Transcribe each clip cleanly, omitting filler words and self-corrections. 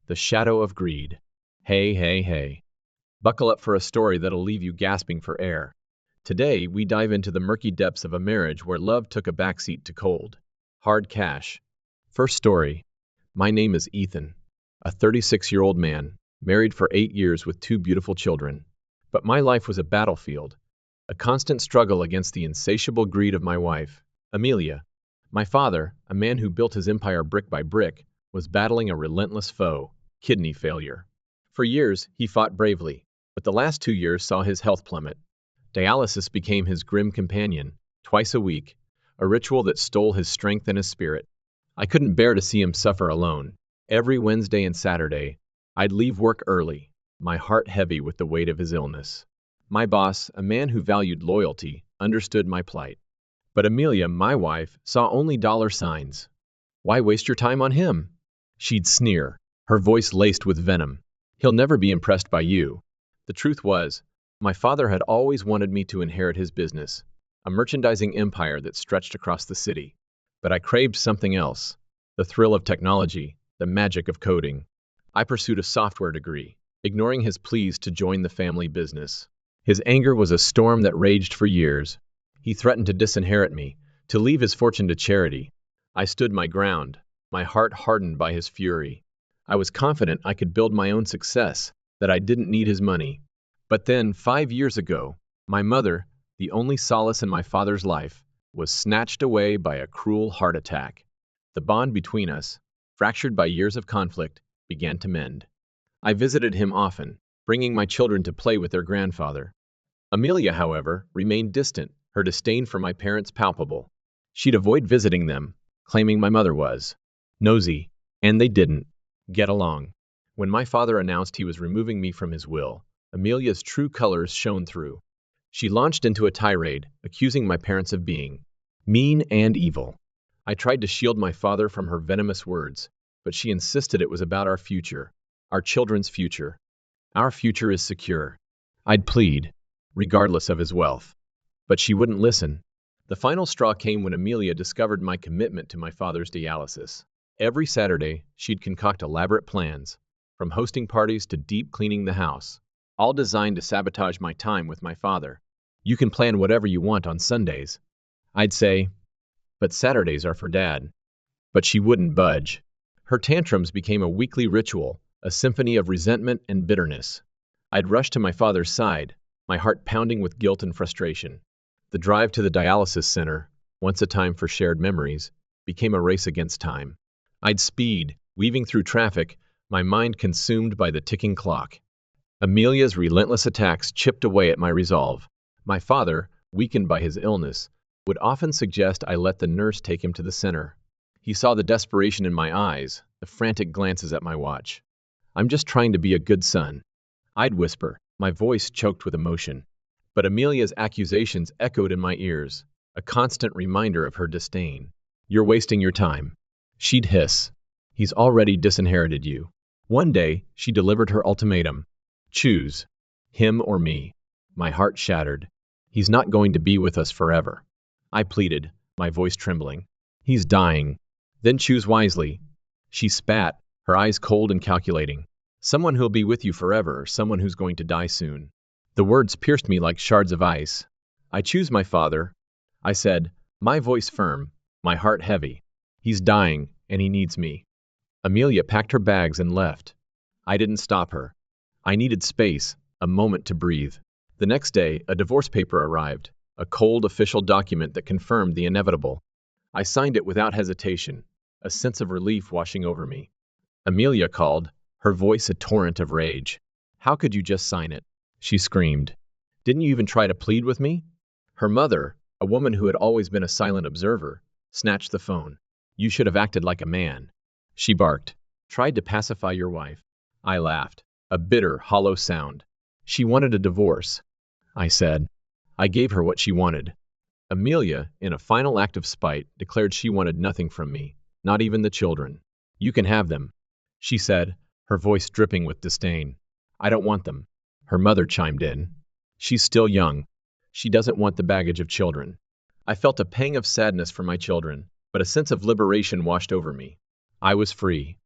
The Shadow of Greed. Hey, hey, hey. Buckle up for a story that'll leave you gasping for air. Today, we dive into the murky depths of a marriage where love took a backseat to cold, hard cash. First story. My name is Ethan, a 36-year-old man, married for 8 years with 2 beautiful children. But my life was a battlefield, a constant struggle against the insatiable greed of my wife, Amelia. My father, a man who built his empire brick by brick, was battling a relentless foe, kidney failure. For years, he fought bravely, but the last 2 years saw his health plummet. Dialysis became his grim companion, twice a week, a ritual that stole his strength and his spirit. I couldn't bear to see him suffer alone. Every Wednesday and Saturday, I'd leave work early, my heart heavy with the weight of his illness. My boss, a man who valued loyalty, understood my plight. But Amelia, my wife, saw only dollar signs. Why waste your time on him? She'd sneer, her voice laced with venom. He'll never be impressed by you. The truth was, my father had always wanted me to inherit his business, a merchandising empire that stretched across the city. But I craved something else, the thrill of technology, the magic of coding. I pursued a software degree, ignoring his pleas to join the family business. His anger was a storm that raged for years. He threatened to disinherit me, to leave his fortune to charity. I stood my ground, my heart hardened by his fury. I was confident I could build my own success, that I didn't need his money. But then, 5 years ago, my mother, the only solace in my father's life, was snatched away by a cruel heart attack. The bond between us, fractured by years of conflict, began to mend. I visited him often, bringing my children to play with their grandfather. Amelia, however, remained distant, her disdain for my parents palpable. She'd avoid visiting them, claiming my mother was nosy, and they didn't get along. When my father announced he was removing me from his will, Amelia's true colors shone through. She launched into a tirade, accusing my parents of being mean and evil. I tried to shield my father from her venomous words, but she insisted it was about our future, our children's future. Our future is secure, I'd plead, regardless of his wealth. But she wouldn't listen. The final straw came when Amelia discovered my commitment to my father's dialysis. Every Saturday, she'd concoct elaborate plans, from hosting parties to deep cleaning the house, all designed to sabotage my time with my father. You can plan whatever you want on Sundays, I'd say, but Saturdays are for Dad. But she wouldn't budge. Her tantrums became a weekly ritual, a symphony of resentment and bitterness. I'd rush to my father's side, my heart pounding with guilt and frustration. The drive to the dialysis center, once a time for shared memories, became a race against time. I'd speed, weaving through traffic, my mind consumed by the ticking clock. Amelia's relentless attacks chipped away at my resolve. My father, weakened by his illness, would often suggest I let the nurse take him to the center. He saw the desperation in my eyes, the frantic glances at my watch. "I'm just trying to be a good son," I'd whisper, my voice choked with emotion. But Amelia's accusations echoed in my ears, a constant reminder of her disdain. "You're wasting your time," she'd hiss. "He's already disinherited you." One day, she delivered her ultimatum. "Choose, him or me." My heart shattered. "He's not going to be with us forever," I pleaded, my voice trembling. "He's dying." "Then choose wisely." She spat, her eyes cold and calculating. "Someone who'll be with you forever, or someone who's going to die soon." The words pierced me like shards of ice. "I choose my father," I said, my voice firm, my heart heavy. "He's dying, and he needs me." Amelia packed her bags and left. I didn't stop her. I needed space, a moment to breathe. The next day, a divorce paper arrived, a cold official document that confirmed the inevitable. I signed it without hesitation, a sense of relief washing over me. Amelia called, her voice a torrent of rage. "How could you just sign it?" she screamed. "Didn't you even try to plead with me?" Her mother, a woman who had always been a silent observer, snatched the phone. "You should have acted like a man," she barked. "Tried to pacify your wife." I laughed, a bitter, hollow sound. "She wanted a divorce," I said. "I gave her what she wanted." Amelia, in a final act of spite, declared she wanted nothing from me, not even the children. "You can have them," she said, her voice dripping with disdain. "I don't want them," her mother chimed in. "She's still young. She doesn't want the baggage of children." I felt a pang of sadness for my children, but a sense of liberation washed over me. I was free.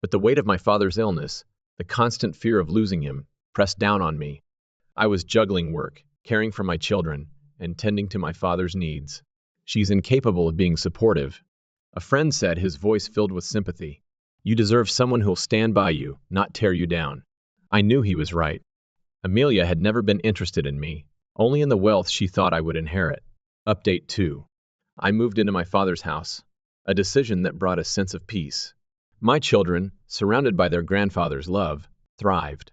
But the weight of my father's illness, the constant fear of losing him, pressed down on me. I was juggling work, caring for my children, and tending to my father's needs. She's incapable of being supportive. A friend said, his voice filled with sympathy. You deserve someone who'll stand by you, not tear you down. I knew he was right. Amelia had never been interested in me, only in the wealth she thought I would inherit. Update 2. I moved into my father's house, a decision that brought a sense of peace. My children, surrounded by their grandfather's love, thrived.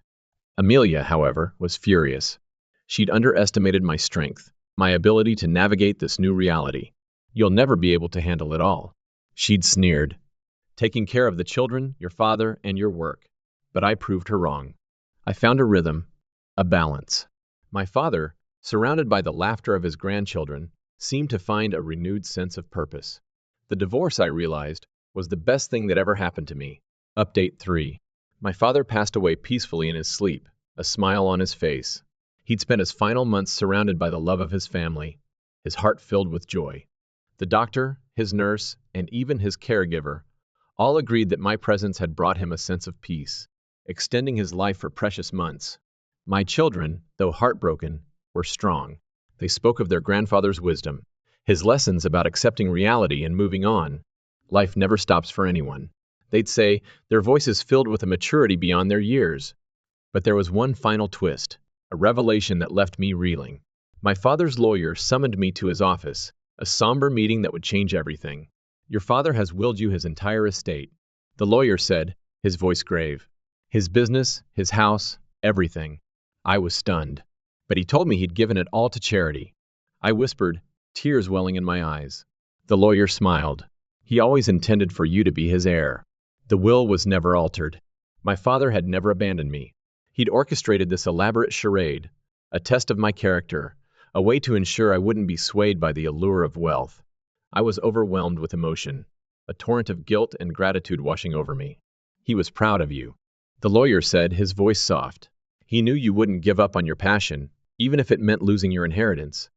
Amelia, however, was furious. She'd underestimated my strength, my ability to navigate this new reality. You'll never be able to handle it all. She'd sneered. Taking care of the children, your father, and your work. But I proved her wrong. I found a rhythm, a balance. My father, surrounded by the laughter of his grandchildren, seemed to find a renewed sense of purpose. The divorce, I realized, was the best thing that ever happened to me. Update 3. My father passed away peacefully in his sleep, a smile on his face. He'd spent his final months surrounded by the love of his family, his heart filled with joy. The doctor, his nurse, and even his caregiver all agreed that my presence had brought him a sense of peace, extending his life for precious months. My children, though heartbroken, were strong. They spoke of their grandfather's wisdom, his lessons about accepting reality and moving on. Life never stops for anyone. They'd say, their voices filled with a maturity beyond their years. But there was one final twist, a revelation that left me reeling. My father's lawyer summoned me to his office, a somber meeting that would change everything. Your father has willed you his entire estate, the lawyer said, his voice grave. His business, his house, everything. I was stunned. But he told me he'd given it all to charity. I whispered, tears welling in my eyes. The lawyer smiled. He always intended for you to be his heir. The will was never altered. My father had never abandoned me. He'd orchestrated this elaborate charade, a test of my character, a way to ensure I wouldn't be swayed by the allure of wealth. I was overwhelmed with emotion, a torrent of guilt and gratitude washing over me. He was proud of you, the lawyer said, his voice soft. He knew you wouldn't give up on your passion, even if it meant losing your inheritance.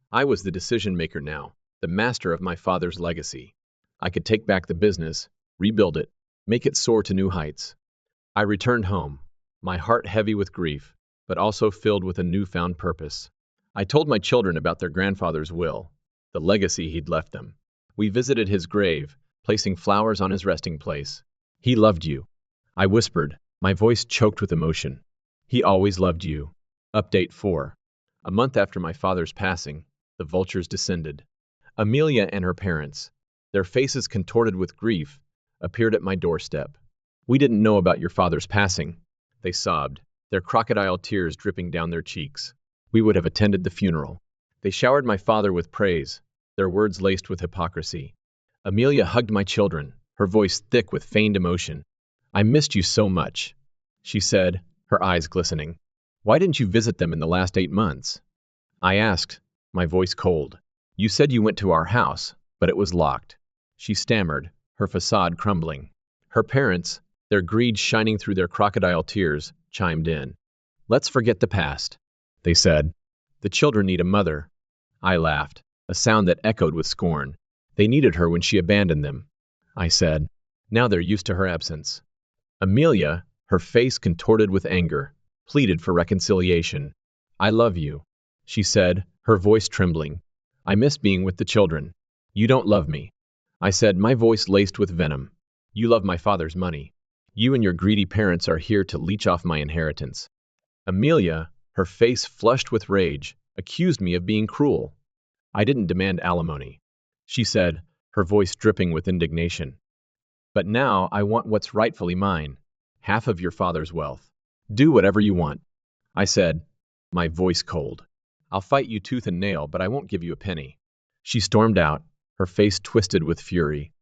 I was the decision maker now, the master of my father's legacy. I could take back the business, rebuild it, make it soar to new heights. I returned home, my heart heavy with grief, but also filled with a newfound purpose. I told my children about their grandfather's will, the legacy he'd left them. We visited his grave, placing flowers on his resting place. He loved you, I whispered, my voice choked with emotion. He always loved you. Update 4. A month after my father's passing, the vultures descended. Amelia and her parents, their faces contorted with grief, appeared at my doorstep. We didn't know about your father's passing, they sobbed, their crocodile tears dripping down their cheeks. We would have attended the funeral. They showered my father with praise, their words laced with hypocrisy. Amelia hugged my children, her voice thick with feigned emotion. I missed you so much, she said, her eyes glistening. Why didn't you visit them in the last 8 months? I asked, my voice cold. You said you went to our house, but it was locked. She stammered, her facade crumbling. Her parents, their greed shining through their crocodile tears, chimed in. Let's forget the past, they said. The children need a mother. I laughed, a sound that echoed with scorn. They needed her when she abandoned them, I said. Now they're used to her absence. Amelia, her face contorted with anger, pleaded for reconciliation. I love you, she said, her voice trembling. I miss being with the children. You don't love me, I said, my voice laced with venom. You love my father's money. You and your greedy parents are here to leech off my inheritance. Amelia, her face flushed with rage, accused me of being cruel. I didn't demand alimony, she said, her voice dripping with indignation. But now I want what's rightfully mine, half of your father's wealth. Do whatever you want, I said, my voice cold. I'll fight you tooth and nail, but I won't give you a penny. She stormed out, her face twisted with fury.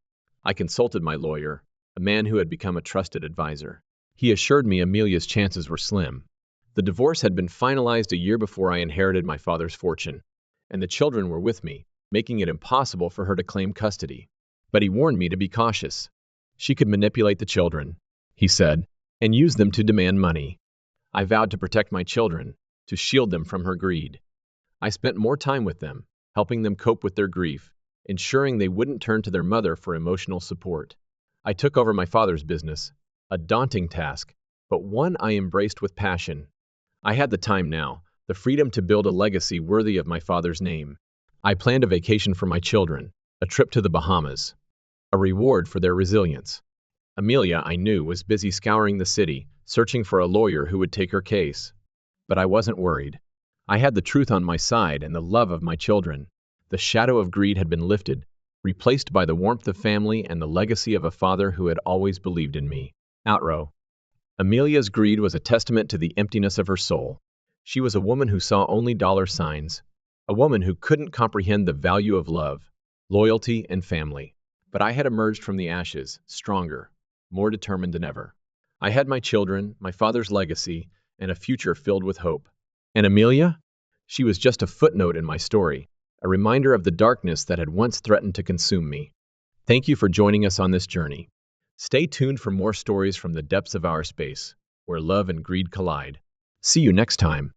I consulted my lawyer, a man who had become a trusted advisor. He assured me Amelia's chances were slim. The divorce had been finalized a year before I inherited my father's fortune, and the children were with me, making it impossible for her to claim custody. But he warned me to be cautious. She could manipulate the children, he said, and use them to demand money. I vowed to protect my children, to shield them from her greed. I spent more time with them, helping them cope with their grief, ensuring they wouldn't turn to their mother for emotional support. I took over my father's business, A daunting task, but one I embraced with passion. I had the time now, the freedom to build a legacy worthy of my father's name. I planned a vacation for my children, a trip to the Bahamas, a reward for their resilience. Amelia, I knew, was busy scouring the city, searching for a lawyer who would take her case. But I wasn't worried. I had the truth on my side and the love of my children. The shadow of greed had been lifted, replaced by the warmth of family and the legacy of a father who had always believed in me. Outrow. Amelia's greed was a testament to the emptiness of her soul. She was a woman who saw only dollar signs, a woman who couldn't comprehend the value of love, loyalty, and family. But I had emerged from the ashes, stronger, more determined than ever. I had my children, my father's legacy, and a future filled with hope. And Amelia? She was just a footnote in my story, a reminder of the darkness that had once threatened to consume me. Thank you for joining us on this journey. Stay tuned for more stories from the depths of our space, where love and greed collide. See you next time.